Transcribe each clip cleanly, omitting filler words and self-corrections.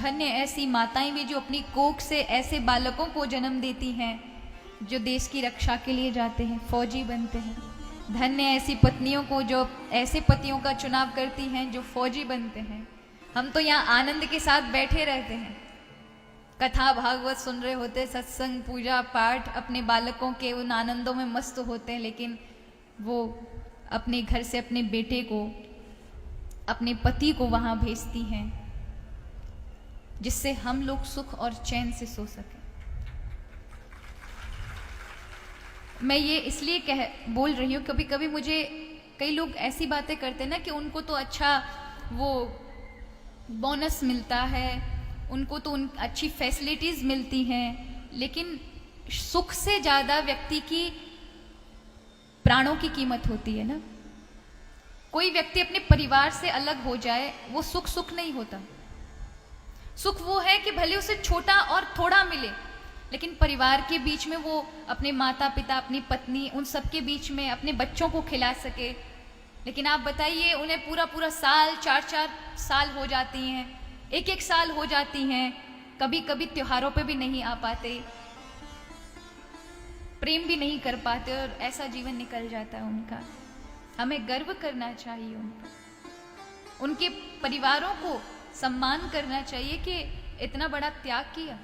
धन्य ऐसी माताएं भी जो अपनी कोख से ऐसे बालकों को जन्म देती हैं जो देश की रक्षा के लिए जाते हैं, फौजी बनते हैं। धन्य ऐसी पत्नियों को जो ऐसे पतियों का चुनाव करती हैं जो फौजी बनते हैं। हम तो यहाँ आनंद के साथ बैठे रहते हैं, कथा भागवत सुन रहे होते, सत्संग पूजा पाठ, अपने बालकों के उन आनंदों में मस्त होते हैं, लेकिन वो अपने घर से अपने बेटे को, अपने पति को वहां भेजती हैं जिससे हम लोग सुख और चैन से सो सकें। मैं ये इसलिए बोल रही हूँ, कभी कभी मुझे कई लोग ऐसी बातें करते हैं ना कि उनको तो अच्छा वो बोनस मिलता है, उनको तो अच्छी फैसिलिटीज मिलती हैं, लेकिन सुख से ज्यादा व्यक्ति की प्राणों की कीमत होती है ना। कोई व्यक्ति अपने परिवार से अलग हो जाए, वो सुख नहीं होता। सुख वो है कि भले उसे छोटा और थोड़ा मिले, लेकिन परिवार के बीच में वो अपने माता पिता, अपनी पत्नी, उन सब के बीच में अपने बच्चों को खिला सके। लेकिन आप बताइए, उन्हें पूरा साल, 4 साल हो जाती हैं, 1 साल हो जाती हैं, कभी कभी त्योहारों पे भी नहीं आ पाते, प्रेम भी नहीं कर पाते, और ऐसा जीवन निकल जाता है उनका। हमें गर्व करना चाहिए उन पर, उनके परिवारों को सम्मान करना चाहिए कि इतना बड़ा त्याग किया।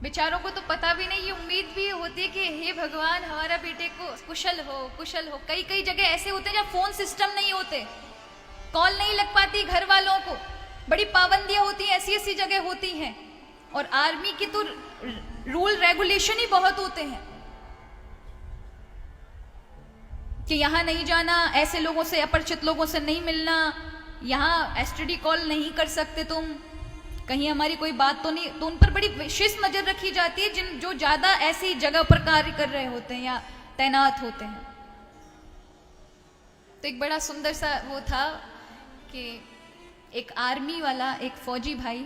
बेचारों को तो पता भी नहीं, ये उम्मीद भी होती है कि हे भगवान हमारा बेटे को कुशल हो। कई जगह ऐसे होते हैं जहाँ फोन सिस्टम नहीं होते, कॉल नहीं लग पाती घर वालों को, बड़ी पाबंदियां होती हैं, ऐसी जगह होती हैं। और आर्मी की तो रूल रेगुलेशन ही बहुत होते हैं कि यहाँ नहीं जाना, ऐसे लोगों से, अपरिचित लोगों से नहीं मिलना, यहाँ एसटीडी कॉल नहीं कर सकते तुम, कहीं हमारी कोई बात तो नहीं। तो उन पर बड़ी विशेष नजर रखी जाती है जो ज्यादा ऐसी जगह पर कार्य कर रहे होते हैं या तैनात होते हैं। तो एक बड़ा सुंदर सा वो था कि एक आर्मी वाला, एक फौजी भाई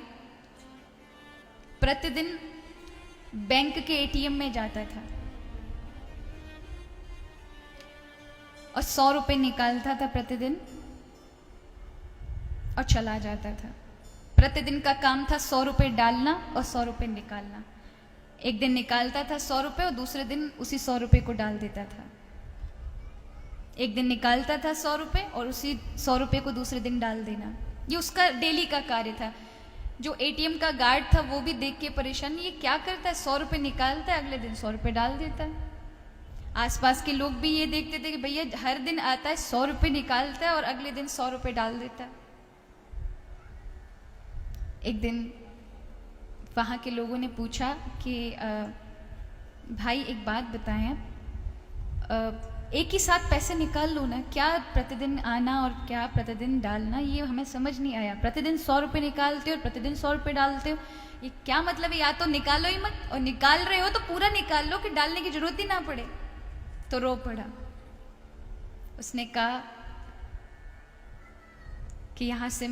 प्रतिदिन बैंक के एटीएम में जाता था और 100 रुपए निकालता था प्रतिदिन और चला जाता था। प्रतिदिन का काम था 100 रुपए डालना और 100 रुपए निकालना। एक दिन निकालता था 100 रुपए और दूसरे दिन उसी 100 रुपए को डाल देता था। एक दिन निकालता था 100 रुपए और उसी 100 रुपए को दूसरे दिन डाल देना। ये उसका डेली का कार्य था। जो एटीएम का गार्ड था वो भी देख के परेशान, ये क्या करता है, 100 रुपए निकालता है, अगले दिन 100 रुपए डाल देता है। आसपास के लोग भी ये देखते थे कि भैया हर दिन आता है, 100 रुपए निकालता है और अगले दिन 100 रुपए डाल देता है। एक दिन वहाँ के लोगों ने पूछा कि भाई एक बात बताएं, एक ही साथ पैसे निकाल लो ना, क्या प्रतिदिन आना और क्या प्रतिदिन डालना, ये हमें समझ नहीं आया। प्रतिदिन 100 रुपये निकालते हो और प्रतिदिन 100 रुपये डालते हो, ये क्या मतलब है? या तो निकालो ही मत, और निकाल रहे हो तो पूरा निकाल लो कि डालने की जरूरत ही ना पड़े। तो रो पड़ा। उसने कहा कि यहाँ से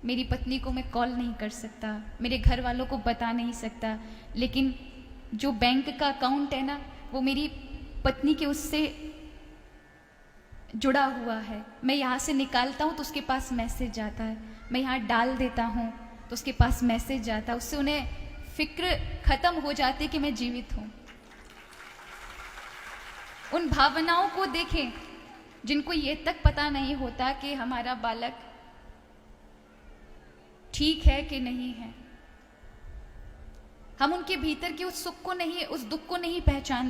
मेरी पत्नी को मैं कॉल नहीं कर सकता, मेरे घर वालों को बता नहीं सकता, लेकिन जो बैंक का अकाउंट है ना वो मेरी पत्नी के उससे जुड़ा हुआ है। मैं यहाँ से निकालता हूँ तो उसके पास मैसेज जाता है, मैं यहाँ डाल देता हूँ तो उसके पास मैसेज जाता है। उससे उन्हें फिक्र खत्म हो जाती है कि मैं जीवित हूँ। उन भावनाओं को देखें जिनको ये तक पता नहीं होता कि हमारा बालक ठीक है कि नहीं है। हम उनके भीतर के उस सुख को नहीं, उस दुख को नहीं पहचानते।